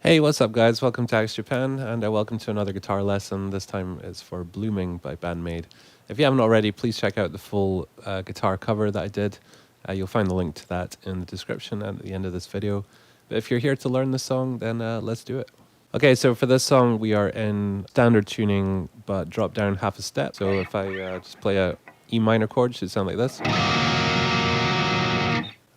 Hey, what's up guys? Welcome to Axe Japan and welcome to another guitar lesson. This time it's for Blooming by BAND-MAID. If you haven't already, please check out the full guitar cover that I did. You'll find the link to that in the description and at the end of this video. But if you're here to learn the song, then let's do it. Okay, so for this song we are in standard tuning but drop down half a step. So if I just play a E minor chord, it should sound like this.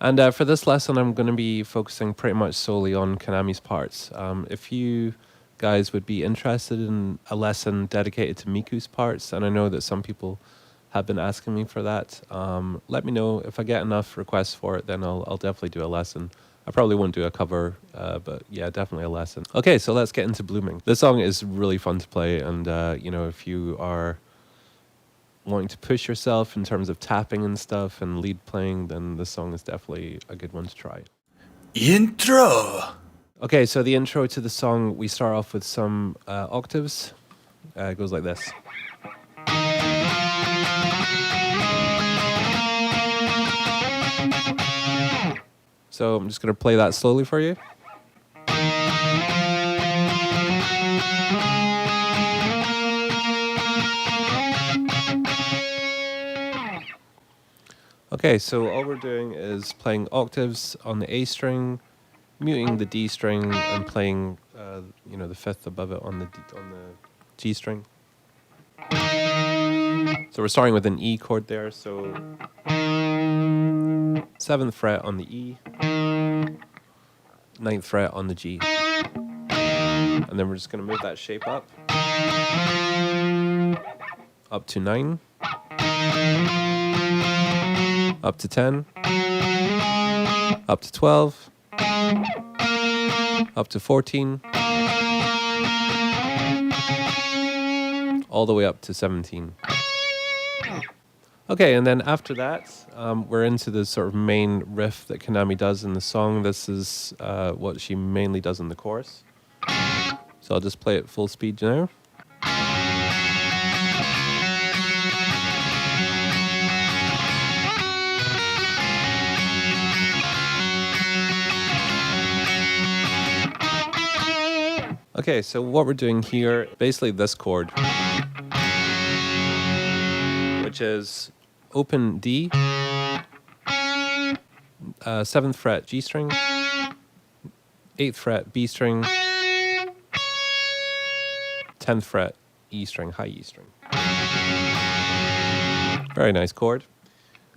And for this lesson, I'm going to be focusing pretty much solely on Konami's parts. If you guys would be interested in a lesson dedicated to Miku's parts, and I know that some people have been asking me for that, let me know. If I get enough requests for it, then I'll definitely do a lesson. I probably won't do a cover, but yeah, definitely a lesson. Okay, so let's get into Blooming. This song is really fun to play, and you know, if you are wanting to push yourself in terms of tapping and stuff and lead playing, then this song is definitely a good one to try. Intro! Okay, so the intro to the song, we start off with some octaves. It goes like this. So I'm just going to play that slowly for you. Okay, so all we're doing is playing octaves on the A string, muting the D string, and playing, you know, the fifth above it on the G string. So we're starting with an E chord there. So 7th fret on the E, 9th fret on the G, and then we're just going to move that shape up to 9. Up to 10, up to 12, up to 14, all the way up to 17. Okay, and then after that, we're into the sort of main riff that Konami does in the song. This is what she mainly does in the chorus. So I'll just play it full speed now. Okay, so what we're doing here, basically this chord, which is open D, 7th fret G string, 8th fret B string, 10th fret E string, high E string. Very nice chord.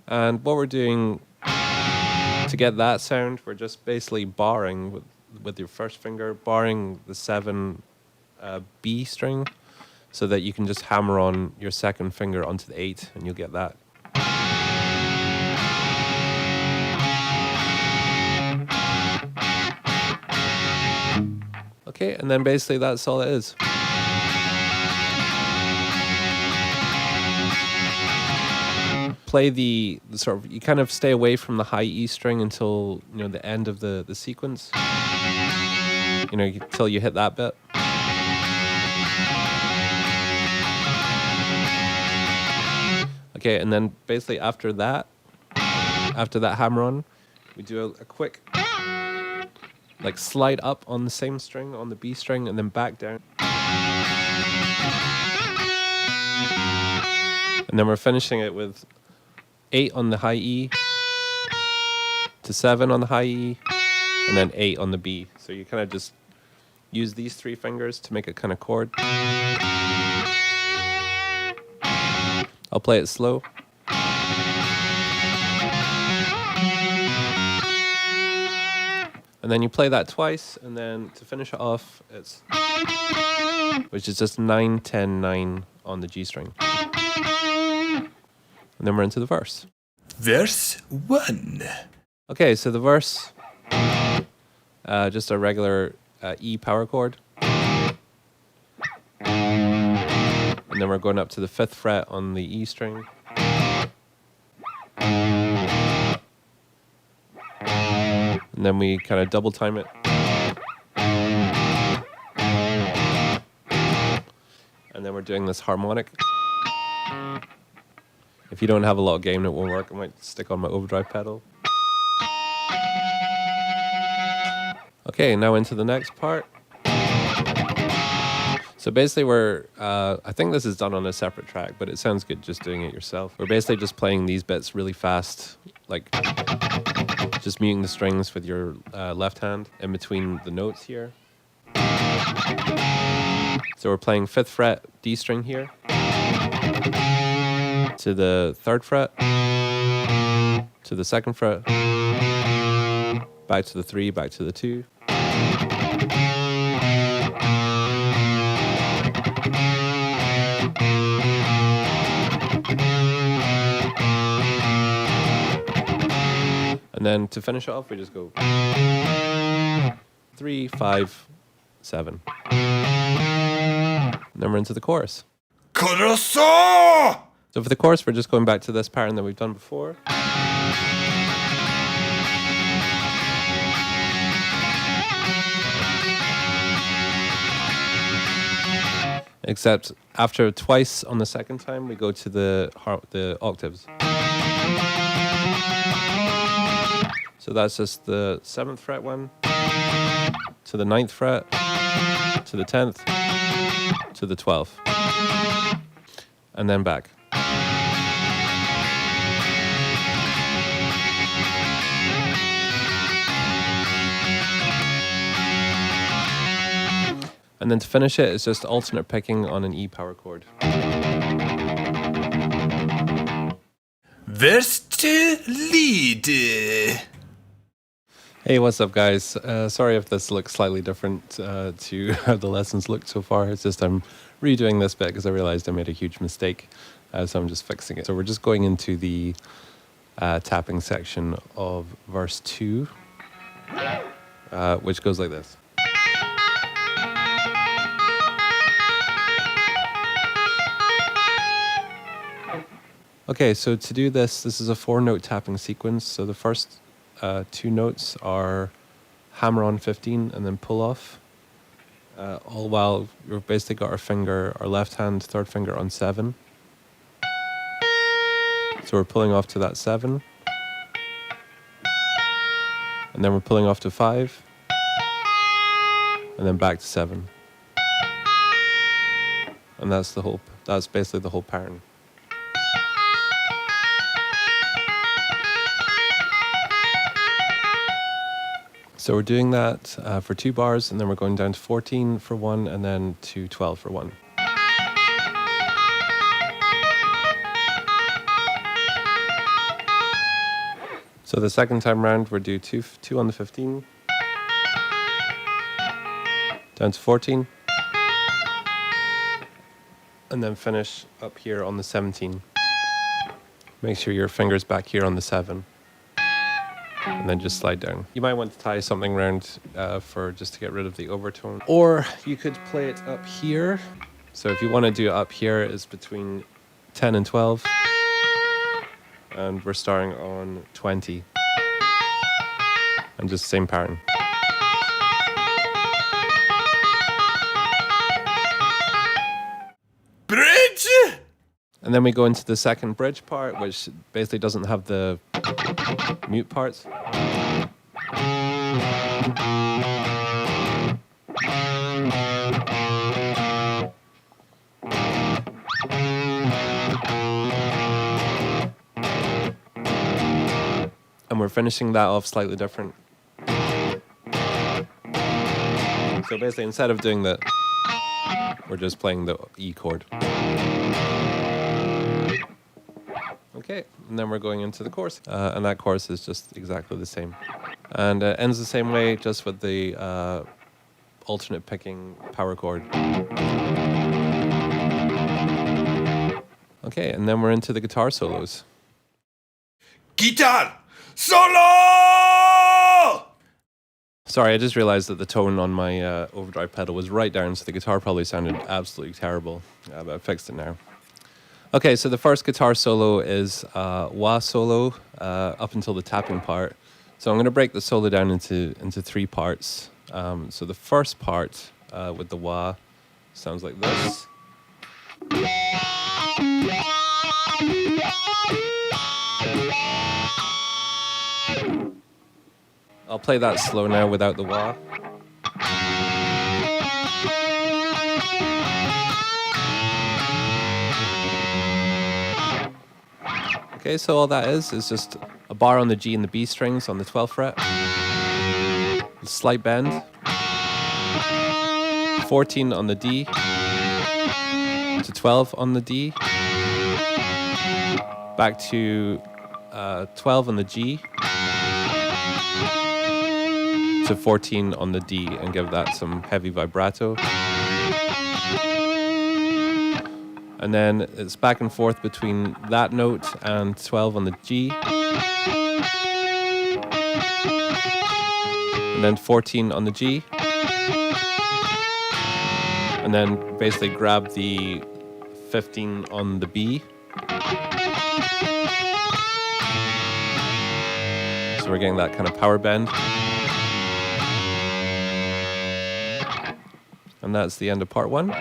And what we're doing to get that sound, we're just basically barring with your first finger, barring the 7 B string, so that you can just hammer on your second finger onto the 8 and you'll get that. Okay, and then basically that's all it is. Play the sort of, you kind of stay away from the high E string until, you know, the end of the sequence. You know, until you hit that bit. Okay, and then basically after that hammer on, we do a quick like slide up on the same string, on the B string, and then back down. And then we're finishing it with 8 on the high E, to 7 on the high E, and then 8 on the B. So you kind of just use these 3 fingers to make a kind of chord. I'll play it slow. And then you play that twice, and then to finish it off, it's, which is just 9, 10, 9 on the G string. And then we're into the verse. Verse 1. Okay, so the verse, just a regular E power chord. And then we're going up to the 5th fret on the E string. And then we kind of double time it. And then we're doing this harmonic. If you don't have a lot of gain, it won't work. I might stick on my overdrive pedal. Okay, now into the next part. So basically we're, I think this is done on a separate track, but it sounds good just doing it yourself. We're basically just playing these bits really fast, like just muting the strings with your left hand in between the notes here. So we're playing 5th fret D string here to the 3rd fret, to the 2nd fret, back to the 3, back to the 2. And then to finish it off, we just go 3, 5, 7. And then we're into the chorus. Koroso! So for the chorus, we're just going back to this pattern that we've done before. Except after twice on the second time, we go to the octaves. So that's just the 7th fret one, to the 9th fret, to the 10th, to the 12th, and then back. And then to finish it, it's just alternate picking on an E power chord. Vers 2 lead. Hey, what's up, guys? Sorry if this looks slightly different to how the lessons looked so far. It's just I'm redoing this bit because I realized I made a huge mistake, so I'm just fixing it. So we're just going into the tapping section of verse 2, which goes like this. Okay, so to do this, this is a 4-note tapping sequence. So the first 2 notes are hammer on 15 and then pull off. All while we've basically got our left hand, 3rd finger on 7. So we're pulling off to that 7. And then we're pulling off to 5. And then back to 7. And that's basically the whole pattern. So we're doing that for 2 bars, and then we're going down to 14 for 1, and then to 12 for 1. So the second time round, we'll do 2 on the 15, down to 14, and then finish up here on the 17. Make sure your finger's back here on the 7. And then just slide down. You might want to tie something around just to get rid of the overtone. Or you could play it up here. So if you want to do it up here, it's between 10 and 12. And we're starting on 20. And just same pattern. Bridge! And then we go into the second bridge part, which basically doesn't have the mute parts. And we're finishing that off slightly different. So basically, instead of doing the, we're just playing the E chord. Okay, and then we're going into the chorus. And that chorus is just exactly the same. And it ends the same way, just with the alternate picking power chord. Okay, and then we're into the guitar solos. Guitar solo! Sorry, I just realized that the tone on my overdrive pedal was right down, so the guitar probably sounded absolutely terrible. But I fixed it now. Okay, so the first guitar solo is wah solo up until the tapping part. So I'm going to break the solo down into 3 parts. So the first part with the wah sounds like this. I'll play that slow now without the wah. Okay, so all that is just a bar on the G and the B strings on the 12th fret, a slight bend, 14 on the D to 12 on the D, back to 12 on the G to 14 on the D, and give that some heavy vibrato. And then it's back and forth between that note and 12 on the G. And then 14 on the G. And then basically grab the 15 on the B. So we're getting that kind of power bend. And that's the end of part 1.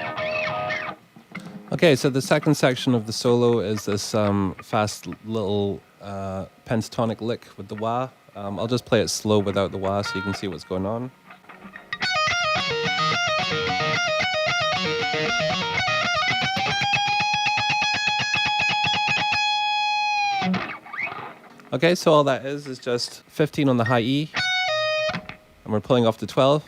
Okay, so the second section of the solo is this fast little pentatonic lick with the wah. I'll just play it slow without the wah so you can see what's going on. Okay, so all that is just 15 on the high E, and we're pulling off the 12.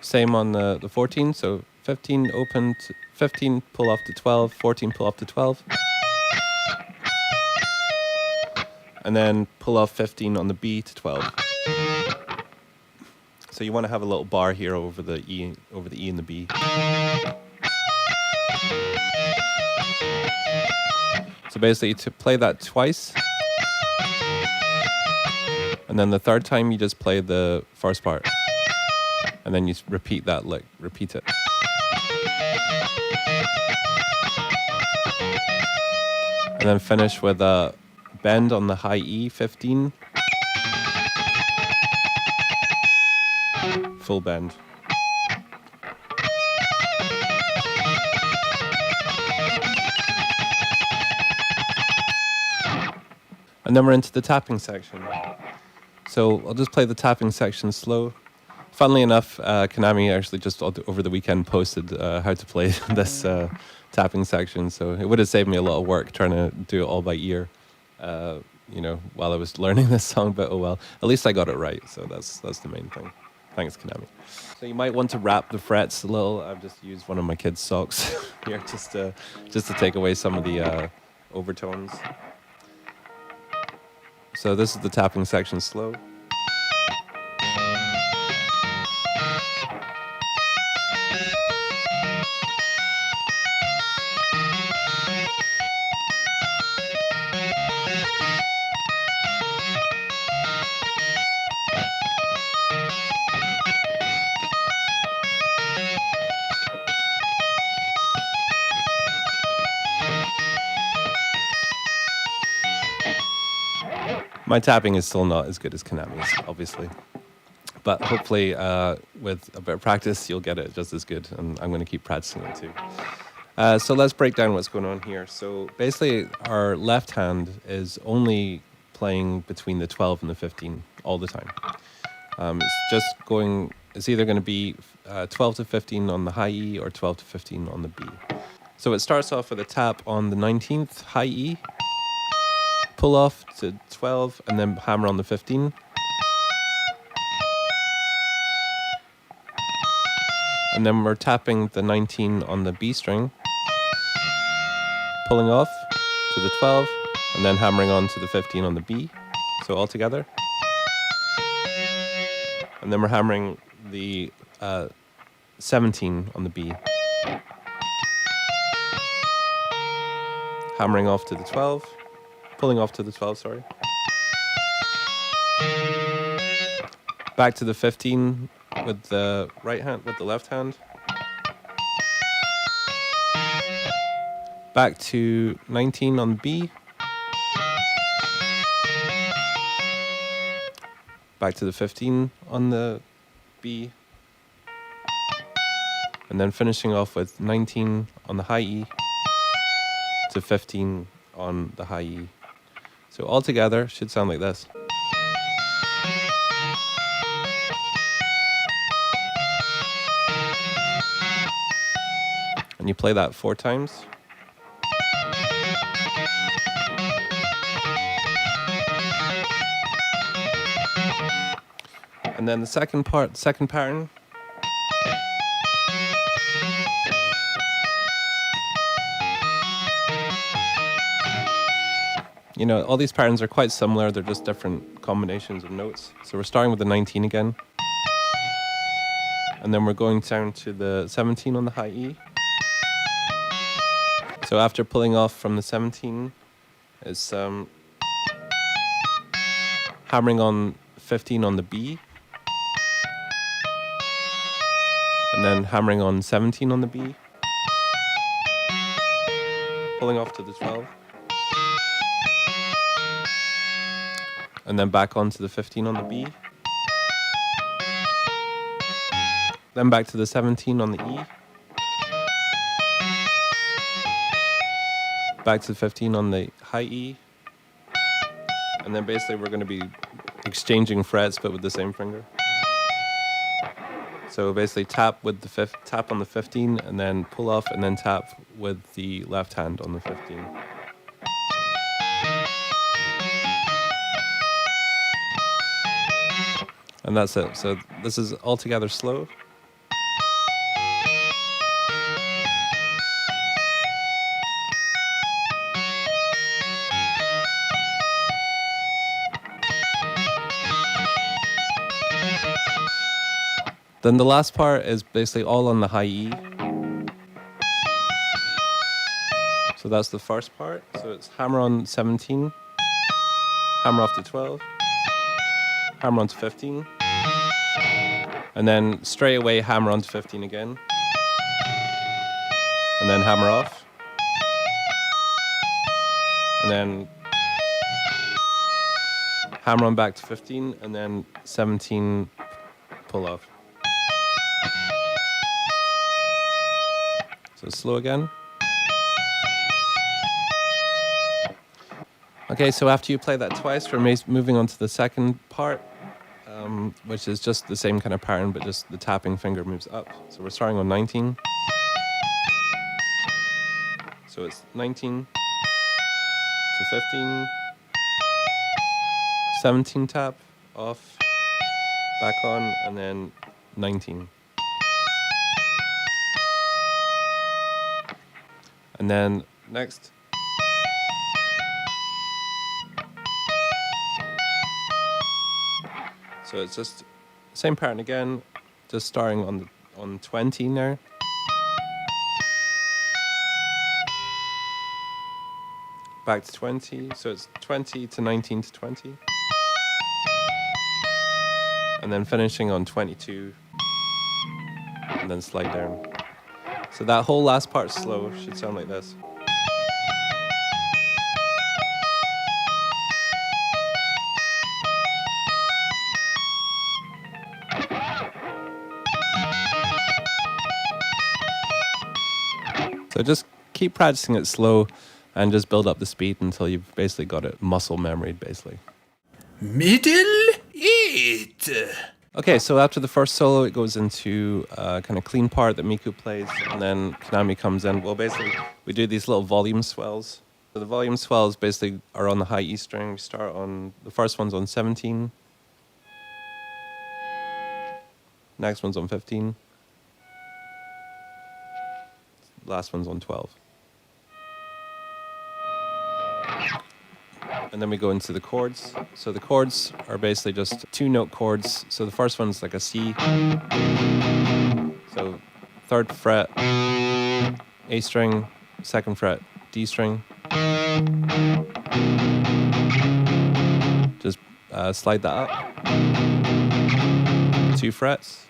Same on the 14, so 15 open to 15, pull off to 12, 14, pull off to 12. And then pull off 15 on the B to 12. So you want to have a little bar here over the E and the B. So basically to play that twice, and then the third time you just play the first part. And then you repeat that lick, repeat it. And then finish with a bend on the high E, 15. Full bend. And then we're into the tapping section. So I'll just play the tapping section slow. Funnily enough, Konami actually just over the weekend posted how to play this tapping section, so it would have saved me a lot of work trying to do it all by ear, while I was learning this song. But oh well, at least I got it right, so that's the main thing. Thanks, Konami. So you might want to wrap the frets a little. I've just used one of my kids' socks here just to take away some of the overtones. So this is the tapping section slow. My tapping is still not as good as Konami's, obviously. But hopefully, with a bit of practice, you'll get it just as good. And I'm going to keep practicing it too. So let's break down what's going on here. So basically, our left hand is only playing between the 12 and the 15 all the time. It's either going to be 12 to 15 on the high E or 12 to 15 on the B. So it starts off with a tap on the 19th high E, pull off to 12, and then hammer on the 15. And then we're tapping the 19 on the B string, pulling off to the 12, and then hammering on to the 15 on the B. So all together. And then we're hammering the 17 on the B. Hammering off to the 12. Pulling off to the 12, sorry. Back to the 15 with the right hand, with the left hand. Back to 19 on B. Back to the 15 on the B. And then finishing off with 19 on the high E to 15 on the high E. So all together should sound like this. And you play that 4 times. And then the second pattern. You know, all these patterns are quite similar, they're just different combinations of notes. So we're starting with the 19 again. And then we're going down to the 17 on the high E. So after pulling off from the 17, it's hammering on 15 on the B. And then hammering on 17 on the B. Pulling off to the 12. And then back onto the 15 on the B. Then back to the 17 on the E. Back to the 15 on the high E. And then basically we're going to be exchanging frets but with the same finger. So basically tap with the tap on the 15 and then pull off and then tap with the left hand on the 15. And that's it. So this is altogether slow. Then the last part is basically all on the high E. So that's the first part. So it's hammer on 17, hammer off to 12, hammer on to 15, and then straight away hammer on to 15 again, and then hammer off, and then hammer on back to 15, and then 17 pull off. So slow again. Okay, so after you play that twice, we're moving on to the second part, which is just the same kind of pattern, but just the tapping finger moves up. So we're starting on 19. So it's 19 to 15, 17 tap, off, back on, and then 19. And then next. So it's just same pattern again, just starting on 20 there. Back to 20, so it's 20 to 19 to 20. And then finishing on 22, and then slide down. So that whole last part slow should sound like this. So just keep practicing it slow and just build up the speed until you've basically got it muscle memoried, basically. Middle 8. Okay, so after the first solo, it goes into a kind of clean part that Miku plays, and then Konami comes in. Well, basically, we do these little volume swells. So the volume swells basically are on the high E string. We start on, the first one's on 17. Next one's on 15. Last one's on 12. And then we go into the chords. So the chords are basically just 2-note chords. So the first one's like a C. So 3rd fret, A string, 2nd fret, D string. Just slide that up. 2 frets.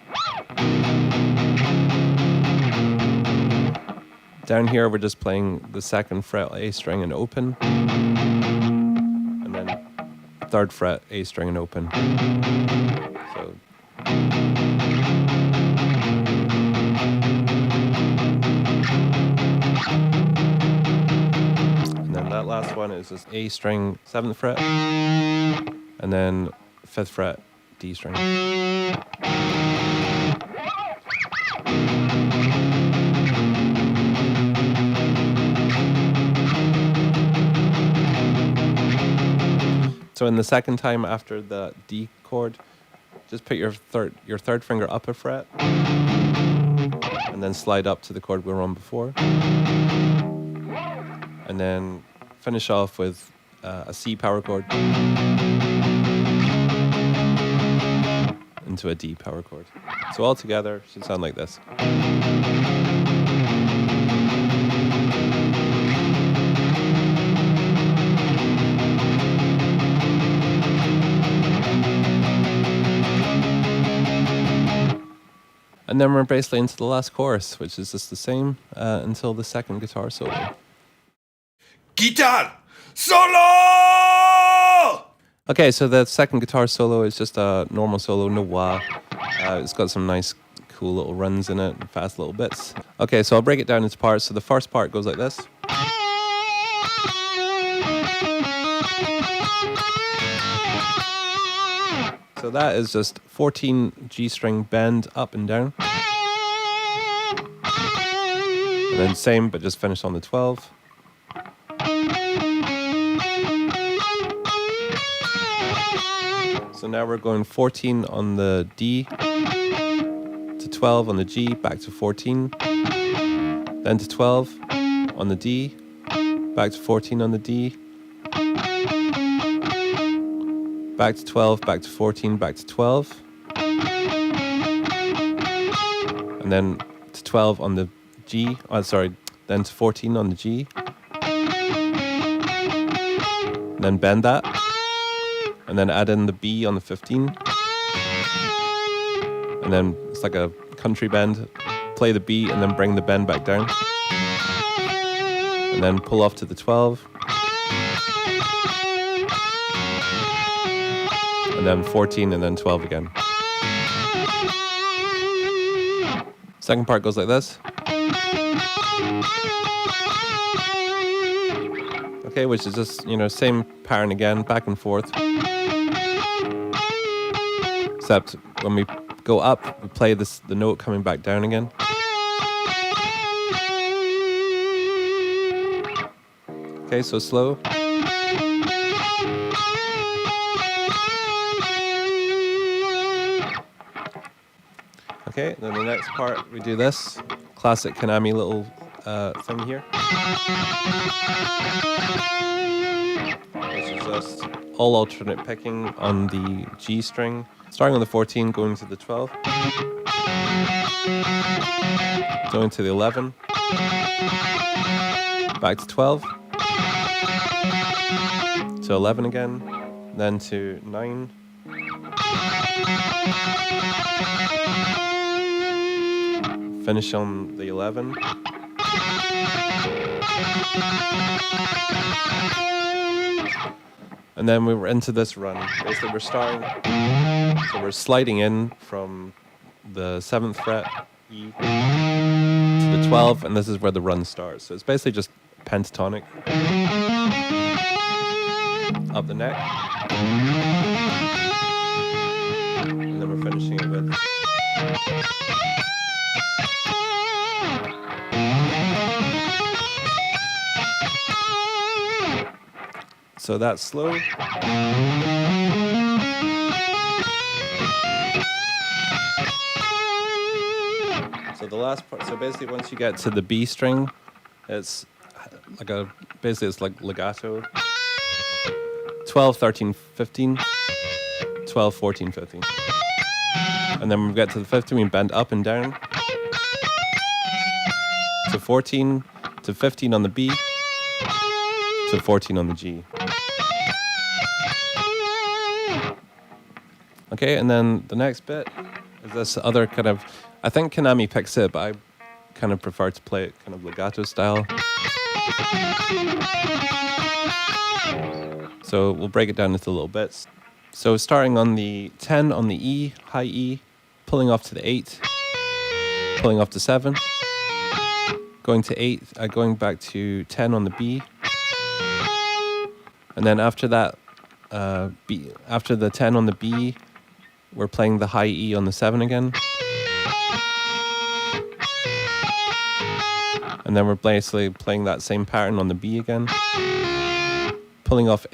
Down here we're just playing the 2nd fret A string and open. 3rd fret, A string and open. So and then that last one is just A string, 7th fret, and then 5th fret, D string. So in the second time after the D chord, just put your third finger up a fret, and then slide up to the chord we were on before, and then finish off with a C power chord into a D power chord. So all together should sound like this. And then we're basically into the last chorus, which is just the same until the second guitar solo. Guitar solo! Okay, so the second guitar solo is just a normal solo, no wah. It's got some nice, cool little runs in it, and fast little bits. Okay, so I'll break it down into parts. So the first part goes like this. So that is just 14 G string bend up and down. And then same, but just finished on the 12. So now we're going 14 on the D, to 12 on the G, back to 14, then to 12 on the D, back to 14 on the D, back to 12, back to 14, back to 12, and then to 12 on the G, then to 14 on the G, and then bend that, and then add in the B on the 15, and then it's like a country bend, play the B and then bring the bend back down, and then pull off to the 12, and then 14 and then 12 again. Second part goes like this. Okay, which is just, same pattern again, back and forth. Except when we go up, we play the note coming back down again. Okay, so slow. Okay, then the next part, we do this. Classic Konami little thing here. Which is just all alternate picking on the G string. Starting on the 14, going to the 12. Going to the 11. Back to 12. To 11 again. Then to 9. Finish on the 11. And then we were into this run. Basically, we're sliding in from the 7th fret E to the 12, and this is where the run starts. So it's basically just pentatonic. Up the neck. And then we're finishing it with. So that's slow. So the last part, so basically once you get to the B string, it's like it's like legato. 12, 13, 15, 12, 14, 15. And then when we get to the 15, we bend up and down. To 14, to 15 on the B, to 14 on the G. Okay, and then the next bit is this other kind of, I think Konami picks it, but I kind of prefer to play it kind of legato style. So we'll break it down into little bits. So starting on the 10 on the E, high E, pulling off to the 8, pulling off to 7, going to 8, going back to 10 on the B, and then after that, after the 10 on the B, we're playing the high E on the 7 again. And then we're basically playing that same pattern on the B again. Pulling off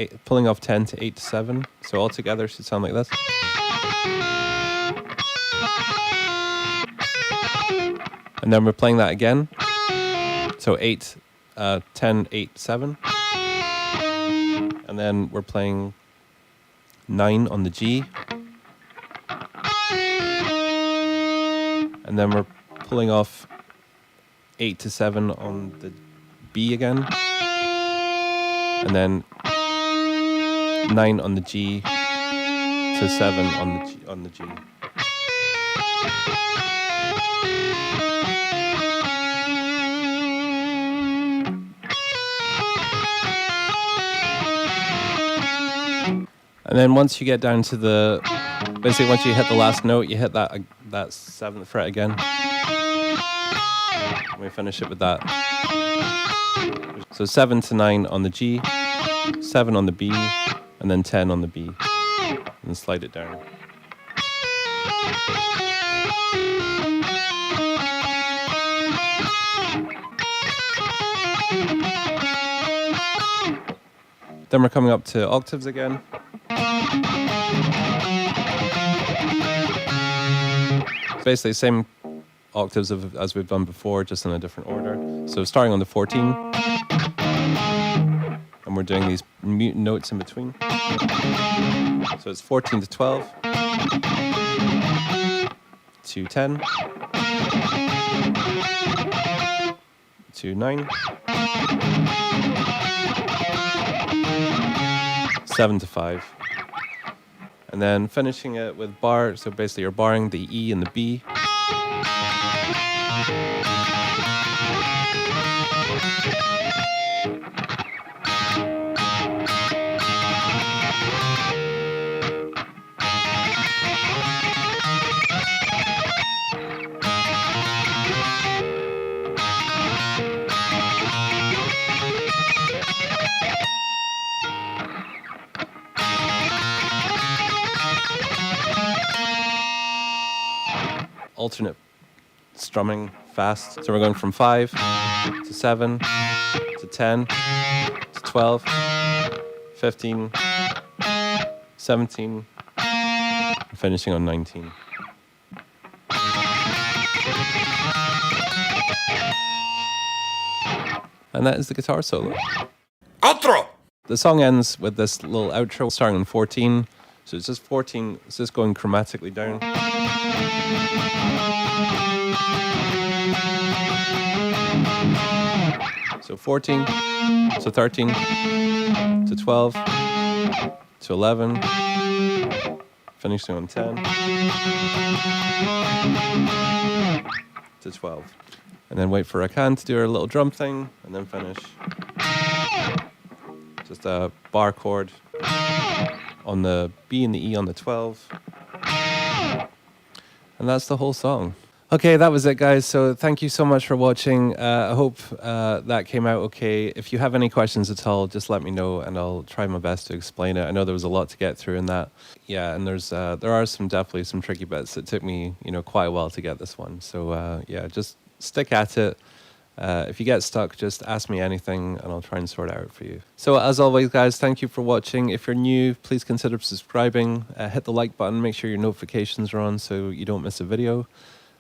10 to 8 to 7. So all together should sound like this. And then we're playing that again. So 8, 10, 8, 7. And then we're playing 9 on the G. And then we're pulling off 8 to 7 on the B again. And then 9 on the G to 7 on the G. And then once you get down to the, basically once you hit the last note, you hit that 7th fret again. And we finish it with that. So 7 to 9 on the G, 7 on the B, and then 10 on the B. And then slide it down. Then we're coming up to octaves again. It's basically the same octaves as we've done before, just in a different order. So starting on the 14, and we're doing these mute notes in between. So it's 14 to 12, to 10, to 9, 7 to 5. And then finishing it with bar, so basically you're barring the E and the B. Alternate strumming fast. So we're going from 5 to 7 to 10 to 12, 15, 17, and finishing on 19. And that is the guitar solo. Outro! The song ends with this little outro starting on 14. So it's just 14, it's just going chromatically down. So 14, so 13, to 12, to 11, finishing on 10, to 12. And then wait for Rakan to do her little drum thing, and then finish. Just a bar chord on the B and the E on the 12. And that's the whole song. Okay, that was it, guys. So thank you so much for watching. I hope that came out okay. If you have any questions at all, just let me know and I'll try my best to explain it. I know there was a lot to get through in that. Yeah, and there are definitely some tricky bits. It took me, quite a while to get this one. So yeah, just stick at it. If you get stuck, just ask me anything and I'll try and sort it out for you. So as always, guys, thank you for watching. If you're new, please consider subscribing. Hit the like button, make sure your notifications are on so you don't miss a video.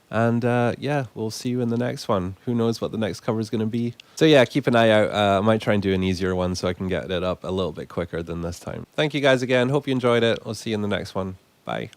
And yeah, we'll see you in the next one. Who knows what the next cover is going to be. So yeah, keep an eye out. I might try and do an easier one so I can get it up a little bit quicker than this time. Thank you guys again. Hope you enjoyed it. I'll see you in the next one. Bye.